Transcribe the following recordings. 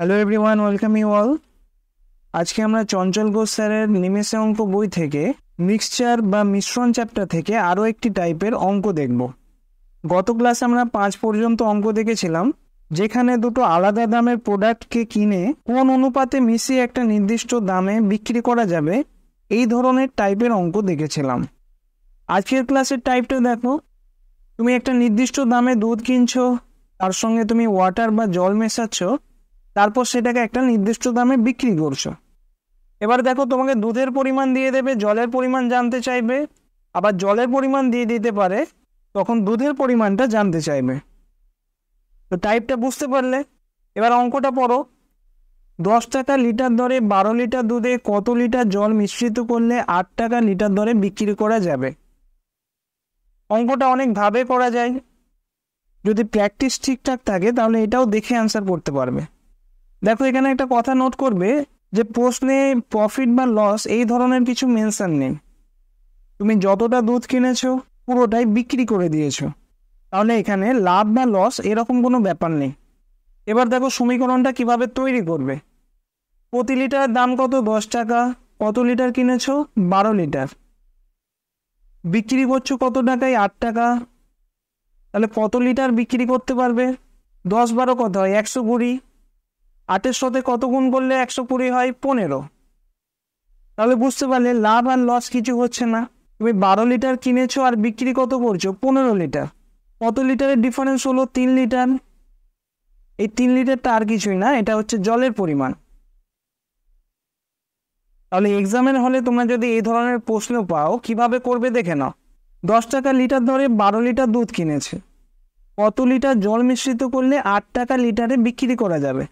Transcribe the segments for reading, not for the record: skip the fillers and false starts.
Hello everyone, welcome you all. আজকে আমরা চঞ্চল ঘোষ স্যারের নিমেষে অঙ্ক বই থেকে মিক্সচার বা মিশ্রণ চ্যাপ্টার থেকে আরও একটি টাইপের অঙ্ক দেখব। গত ক্লাসে আমরা 5 পর্যন্ত অঙ্ক দেখেছিলাম, যেখানে দুটো আলাদা দামের প্রোডাক্টকে কিনে কোন অনুপাতে মিশিয়ে একটা নির্দিষ্ট দামে বিক্রি করা যাবে এই ধরনের টাইপের অঙ্ক দেখেছিলাম। আজকের ক্লাসের টাইপটা দেখো, তুমি একটা নির্দিষ্ট দামে দুধ কিনছো, তার সঙ্গে তুমি ওয়াটার বা জল মেশাচ্ছ, তারপর সেটাকে একটা নির্দিষ্ট দামে বিক্রি করছো। এবার দেখো, তোমাকে দুধের পরিমাণ দিয়ে দেবে, জলের পরিমাণ জানতে চাইবে, আবার জলের পরিমাণ দিয়ে দিতে পারে, তখন দুধের পরিমাণটা জানতে চাইবে। তো টাইপটা বুঝতে পারলে, এবার অঙ্কটা পড়ো। 10 টাকা লিটার দরে 12 লিটার দুধে কত লিটার জল মিশ্রিত করলে 8 টাকা লিটার দরে বিক্রি করা যাবে? অঙ্কটা অনেকভাবে করা যায়। যদি প্র্যাকটিস ঠিকঠাক থাকে তাহলে এটাও দেখে অ্যান্সার করতে পারবে। দেখো, এখানে একটা কথা নোট করবে যে প্রশ্নে প্রফিট বা লস এই ধরনের কিছু মেনশন নেই। তুমি যতটা দুধ কিনেছো পুরোটাই বিক্রি করে দিয়েছো, তাহলে এখানে লাভ বা লস এরকম কোনো ব্যাপার নেই। এবার দেখো সমীকরণটা কিভাবে তৈরি করবে। প্রতি লিটারের দাম কত? 10 টাকা। কত লিটার কিনেছো? 12 লিটার। বিক্রি করছো কত টাকায়? 8 টাকা। তাহলে কত লিটার বিক্রি করতে পারবে? 10 12 কত হয়? 120। 8-এর সাথে কত গুণ করলে 120 হয়? 15। তাহলে বুঝতে পারলে লাভ আর লস কিছু হচ্ছে না। তুমি 12 লিটার কিনেছো আর বিক্রি কত করছো? 15 লিটার। কত লিটারের ডিফারেন্স হলো? 3 লিটার। এই 3 লিটারটা আর কিছুই না, এটা হচ্ছে জলের পরিমাণ। তাহলে এক্সামের হলে তোমরা যদি এই ধরনের প্রশ্ন পাও, কিভাবে করবে দেখে নাও। 10 টাকা লিটার ধরে 12 লিটার দুধ কিনেছে, কত লিটার জল মিশ্রিত করলে 8 টাকা লিটারে বিক্রি করা যাবে?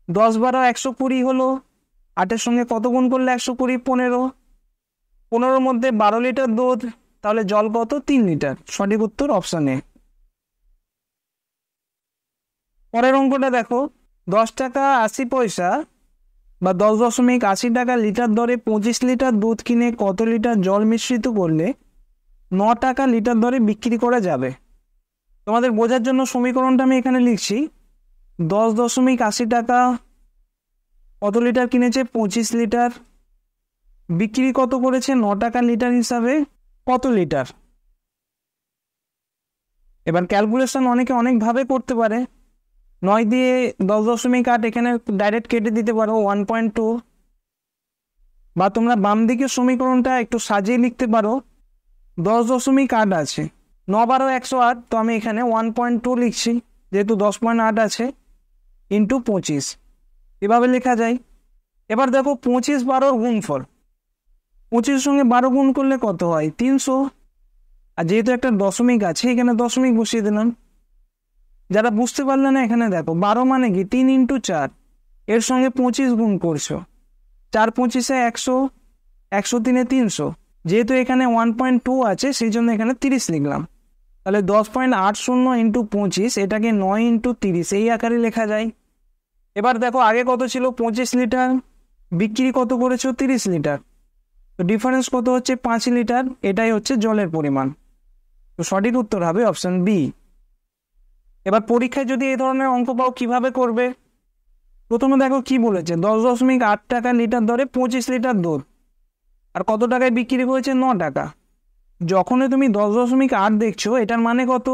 10 12 120 হলো। 8-এর সঙ্গে কত গুণ করলে 120? 15। 15-র মধ্যে 12 লিটার দুধ, তাহলে জল কত? 3 লিটার। সঠিক উত্তর অপশন এ। পরের অঙ্কটা দেখো, 10 টাকা 80 পয়সা বা 10.80 টাকা লিটার দরে 25 লিটার দুধ কিনে কত লিটার জল মিশ্রিত করলে 9 টাকা লিটার দরে বিক্রি করা যাবে? তোমাদের বোঝার জন্য সমীকরণটা আমি এখানে লিখছি। 10.80 টাকা, কত লিটার কিনেছে? 25 লিটার। বিক্রি কত করেছে? 9 টাকা লিটার হিসাবে কত লিটার? এবার ক্যালকুলেশন অনেকে অনেকভাবে করতে পারে। 9 দিয়ে 10.8 এখানে ডাইরেক্ট কেটে দিতে পারো, 1.2। বা তোমরা বাম দিকের সমীকরণটা একটু সাজিয়ে লিখতে পারো। 10.8 আছে, 9 12 108, তো আমি এখানে 1.2 লিখছি, যেহেতু 10.8 আছে, ইন্টু 25। এভাবে লেখা যায়। এবার দেখো 25 12 গুণফল। 25-এর সঙ্গে 12 গুণ করলে কত হয়? 300। আর যেহেতু একটা দশমিক আছে, এখানে দশমিক বসিয়ে দিলাম। যারা বুঝতে পারলে না, এখানে দেখো 12 মানে কি? 3 ইন্টু 4, এর সঙ্গে 25 গুণ করছো। 4 25-এ 100, 103-এ 300। যেহেতু এখানে 1.2 আছে, সেই জন্য এখানে 30 লিখলাম। তাহলে 10.80 ইন্টু 25, এটাকে 9 ইন্টু 30 এই আকারে লেখা যায়। এবার দেখো, আগে কত ছিল? 25 লিটার। বিক্রি কত করেছো? 30 লিটার। তো ডিফারেন্স কত হচ্ছে? 5 লিটার। এটাই হচ্ছে জলের পরিমাণ। তো সঠিক উত্তর হবে অপশন বি। এবার পরীক্ষায় যদি এই ধরনের অঙ্ক পাও, কিভাবে করবে? প্রথমে দেখো কি বলেছে, 10.8 টাকা লিটার দরে 25 লিটার দুধ, আর কত টাকায় বিক্রি হয়েছে? 9 টাকা। যখনই তুমি 10.8 দেখছো, এটার মানে কত?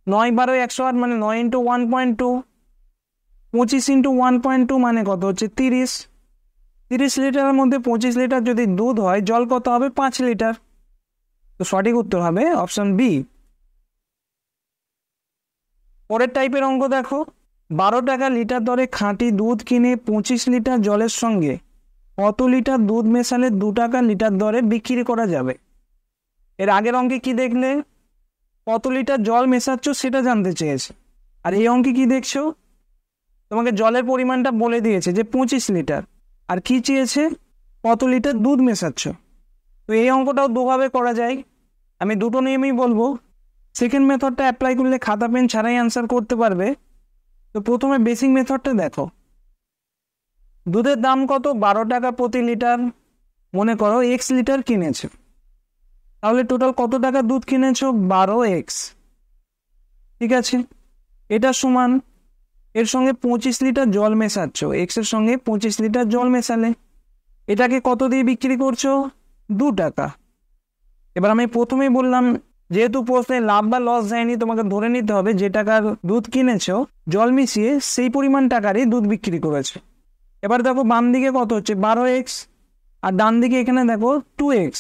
9 12 108, মানে 9 ইন্টু 1.2। 25 ইন্টু 1.2 মানে কত হচ্ছে? 30। 30 লিটারের মধ্যে 25 লিটার যদি দুধ হয়, জল কত হবে? 5 লিটার। তো সঠিক উত্তর হবে অপশন বি। পরের টাইপের অঙ্ক দেখো, 12 টাকা লিটার দরে খাঁটি দুধ কিনে 25 লিটার জলের সঙ্গে কত লিটার দুধ মেশালে 2 টাকা লিটার দরে বিক্রি করা যাবে? এর আগের অঙ্কে কি দেখলে? কত লিটার জল মেশাচ্ছ সেটা জানতে চেয়েছে। আর এই অঙ্কে কি দেখছো? তোমাকে জলের পরিমাণটা বলে দিয়েছে যে 25 লিটার, আর কি চেয়েছে? কত লিটার দুধ মেশাচ্ছ। তো এই অঙ্কটাও দুভাবে করা যায়। আমি দুটো নিয়মই বলবো। সেকেন্ড মেথডটা অ্যাপ্লাই করলে খাতা পেন ছাড়াই অ্যান্সার করতে পারবে। তো প্রথমে বেসিক মেথডটা দেখো। দুধের দাম কত? 12 টাকা প্রতি লিটার। মনে করো x লিটার কিনেছো, তাহলে টোটাল কত টাকা দুধ কিনেছো? 12x। ঠিক আছে, এটা সমান এর সঙ্গে 25 লিটার জল মেশাচ্ছ, এক্সের সঙ্গে 25 লিটার জল মেশালে এটাকে কত দিয়ে বিক্রি করছো? 2 টাকা। এবার আমি প্রথমেই বললাম যেহেতু প্রশ্নে লাভ বা লস যায়নি, তোমাকে ধরে নিতে হবে যে টাকার দুধ কিনেছো জল মিশিয়ে সেই পরিমাণ টাকারই দুধ বিক্রি করেছো। এবার দেখো বাম দিকে কত হচ্ছে 12x, আর ডান দিকে এখানে দেখো 2x।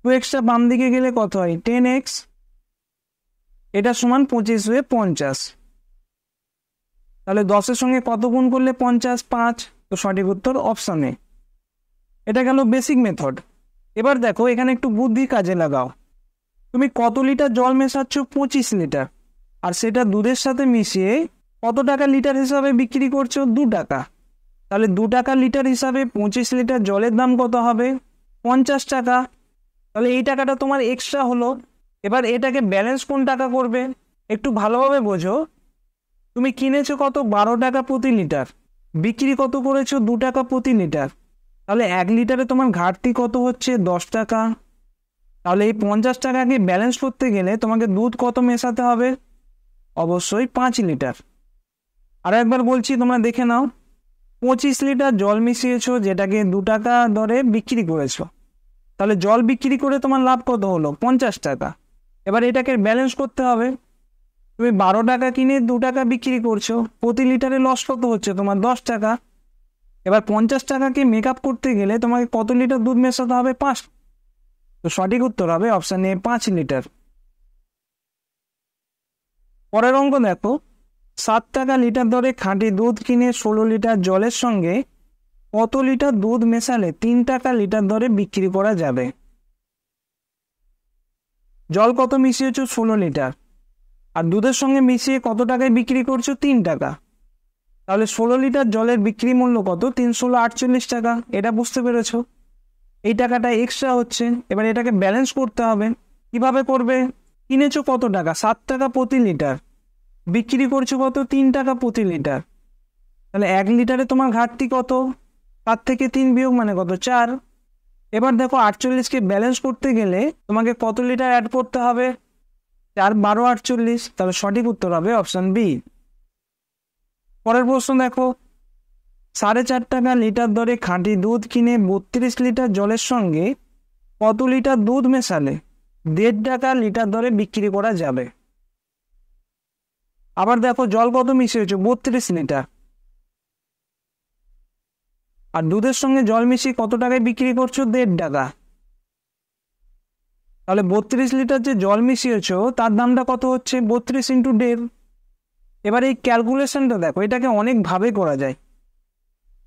2xটা বাম দিকে গেলে কত হয় 10x, এটা সমান 25 হয়ে 50। তাহলে 10-এর সঙ্গে কত গুণ করলে 50? 5। তো সঠিক উত্তর অপশন এ। এটা গেল বেসিক মেথড। এবার দেখো এখানে একটু বুদ্ধি কাজে লাগাও। তুমি কত লিটার জল মেশাচ্ছ? 25 লিটার, আর সেটা দুধের সাথে মিশিয়ে কত টাকা লিটার হিসাবে বিক্রি করছো? 2 টাকা। তাহলে 2 টাকা লিটার হিসাবে 25 লিটার জলের দাম কত হবে? 50 টাকা। তাহলে এই টাকাটা তোমার এক্সট্রা হলো। এবার এটাকে ব্যালেন্স কোন টাকা করবে একটু ভালোভাবে বোঝো। তুমি কিনেছো কত? 12 টাকা প্রতি লিটার, বিক্রি কত করেছো? 2 টাকা প্রতি লিটার। তাহলে 1 লিটারে তোমার ঘাটতি কত হচ্ছে? 10 টাকা। তাহলে এই 50 টাকাকে ব্যালেন্স করতে গেলে তোমাকে দুধ কত মেশাতে হবে? অবশ্যই 5 লিটার। আর একবার বলছি, তোমরা দেখে নাও। 25 লিটার জল মিশিয়েছো, যেটাকে 2 টাকা দরে বিক্রি করেছো। তাহলে জল বিক্রি করে তোমার লাভ কত হলো? 50 টাকা। এবার এটাকে ব্যালেন্স করতে হবে। তুমি 12 টাকা কিনে 2 টাকা বিক্রি করছো, প্রতি লিটারে লস কত হচ্ছে তোমার? 10 টাকা। এবার 50 টাকাকে মেক আপ করতে গেলে তোমাকে কত লিটার দুধ মেশাতে হবে? 5। তো সঠিক উত্তর হবে অপশন এ 5 লিটার। পরের অঙ্ক দেখো, 7 টাকা লিটার দরে খাঁটি দুধ কিনে 16 লিটার জলের সঙ্গে কত লিটার দুধ মেশালে 3 টাকা লিটার দরে বিক্রি করা যাবে? জল কত মিশিয়েছো? 16 লিটার, আর দুধের সঙ্গে মিশিয়ে কত টাকায় বিক্রি করছো? 3 টাকা। তাহলে 16 লিটার জলের বিক্রি মূল্য কত? 348 টাকা। এটা বুঝতে পেরেছো? এই টাকাটা এক্সট্রা হচ্ছে। এবার এটাকে ব্যালেন্স করতে হবে। কিভাবে করবে? কিনেছো কত টাকা? 7 টাকা প্রতি লিটার, বিক্রি করছো কত? 3 টাকা প্রতি লিটার। তাহলে 1 লিটারে তোমার ঘাটতি কত? 7 থেকে 3 বিয়োগ মানে কত? 4। এবার দেখো 48কে ব্যালেন্স করতে গেলে তোমাকে কত লিটার অ্যাড করতে হবে? 4 12 48। তাহলে সঠিক উত্তর হবে অপশন বি। পরের প্রশ্ন দেখো, 4.5 টাকা লিটার দরে খাঁটি দুধ কিনে 32 লিটার জলের সঙ্গে কত লিটার দুধ মেশালে 1.5 টাকা লিটার দরে বিক্রি করা যাবে? আবার দেখো জল কত মিশিয়েছো? 32 লিটার, আর দুধের সঙ্গে জল মিশিয়ে কত টাকায় বিক্রি করছো? 1.5 টাকা। তাহলে 32 লিটার যে জল মিশিয়েছো তার দামটা কত হচ্ছে? 32 × 1.5। এবার এই ক্যালকুলেশনটা দেখো, এটাকে অনেকভাবে করা যায়।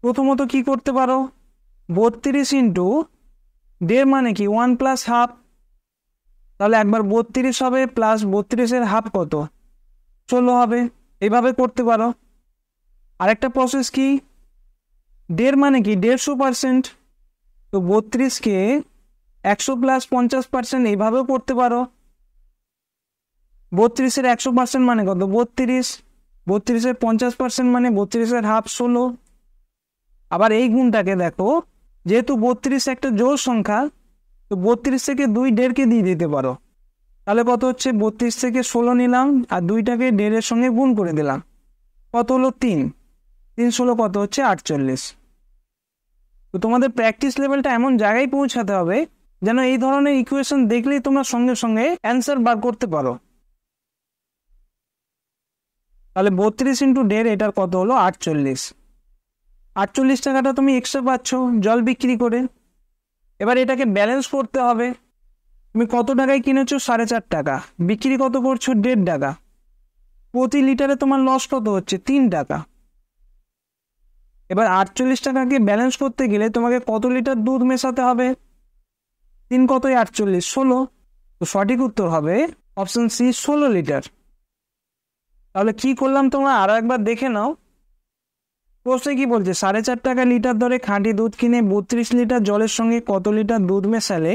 প্রথমত কি করতে পারো? 32 × 1.5 মানে কি? 1 + হাফ। তাহলে একবার 32 হবে, প্লাস 32-এর হাফ কত? 16 হবে। এইভাবে করতে পারো। আরেকটা প্রসেস কি? 1.5 মানে কি? 150%। তো 32কে 100 + 50%, এইভাবেও করতে পারো। 32-এর 100% মানে কত? 32। 32-এর 50% মানে 32-এর হাফ 16। আবার এই গুণটাকে দেখো, যেহেতু 32 একটা জোড় সংখ্যা, তো 32 থেকে 2 1.5কে দিয়ে দিতে পারো। তাহলে কত হচ্ছে? 32 থেকে 16 নিলাম, আর 2টাকে 1.5-এর সঙ্গে গুণ করে দিলাম। কত হলো? 3। 3 16 কত হচ্ছে? 48। তো তোমাদের প্র্যাকটিস লেভেলটা এমন জায়গায় পৌঁছাতে হবে যেন এই ধরনের ইকুয়েশন দেখলেই তোমরা সঙ্গে সঙ্গে অ্যান্সার বার করতে পারো। তাহলে 32 × 1.5, এটার কত হলো? 48। 48 টাকাটা তুমি এক্সট্রা পাচ্ছ জল বিক্রি করে। এবার এটাকে ব্যালেন্স করতে হবে। তুমি কত টাকায় কিনেছো? 4.5 টাকা, বিক্রি কত করছো? 1.5 টাকা। প্রতি লিটারে তোমার লস কত হচ্ছে? 3 টাকা। এবার 48 টাকাকে ব্যালেন্স করতে গেলে তোমাকে কত লিটার দুধ মেশাতে হবে? 3 কতই? 48 16। তো সঠিক উত্তর হবে অপশন সি 16 লিটার। তাহলে কি করলাম তোমরা আরো একবার দেখে নাও। প্রশ্নে কি বলছে? 4.5 টাকা লিটার দরে খাঁটি দুধ কিনে 32 লিটার জলের সঙ্গে কত লিটার দুধ মেশালে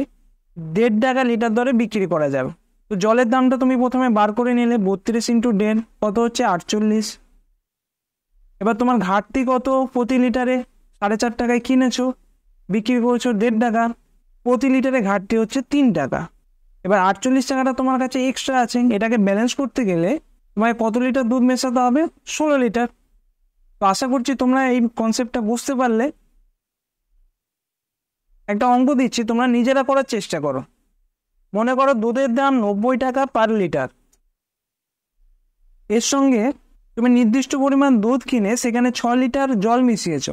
1.5 টাকা লিটার দরে বিক্রি করা যাবে? তো জলের দামটা তুমি প্রথমে বার করে নিলে। 32 × 1.5 কত হচ্ছে? 48। এবার তোমার ঘাটতি কত প্রতি লিটারে? 4.5 টাকায় কিনেছো, বিক্রি করছো 1.5 টাকা। প্রতি লিটারে ঘাটতি হচ্ছে 3 টাকা। এবার 48 টাকাটা তোমার কাছে এক্সট্রা আছে, এটাকে ব্যালেন্স করতে গেলে তোমায় কত লিটার দুধ মেশাতে হবে? 16 লিটার। তো আশা করছি তোমরা এই কনসেপ্টটা বুঝতে পারলে। একটা অঙ্ক দিচ্ছি, তোমরা নিজেরা করার চেষ্টা করো। মনে করো দুধের দাম 90 টাকা পার লিটার। এর সঙ্গে তুমি নির্দিষ্ট পরিমাণ দুধ কিনে সেখানে 6 লিটার জল মিশিয়েছ,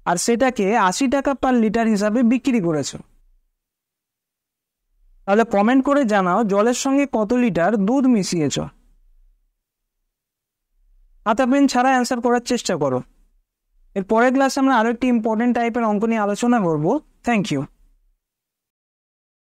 আর সেটাকে 80 টাকা পার লিটার হিসাবে বিক্রি করেছো। তাহলে কমেন্ট করে জানাও জলের সঙ্গে কত লিটার দুধ মিশিয়েছ। খাতা পেন ছাড়া অ্যান্সার করার চেষ্টা করো। এর পরের ক্লাসে আমরা আরো একটি ইম্পর্টেন্ট টাইপের অঙ্ক নিয়ে আলোচনা করব। Thank you.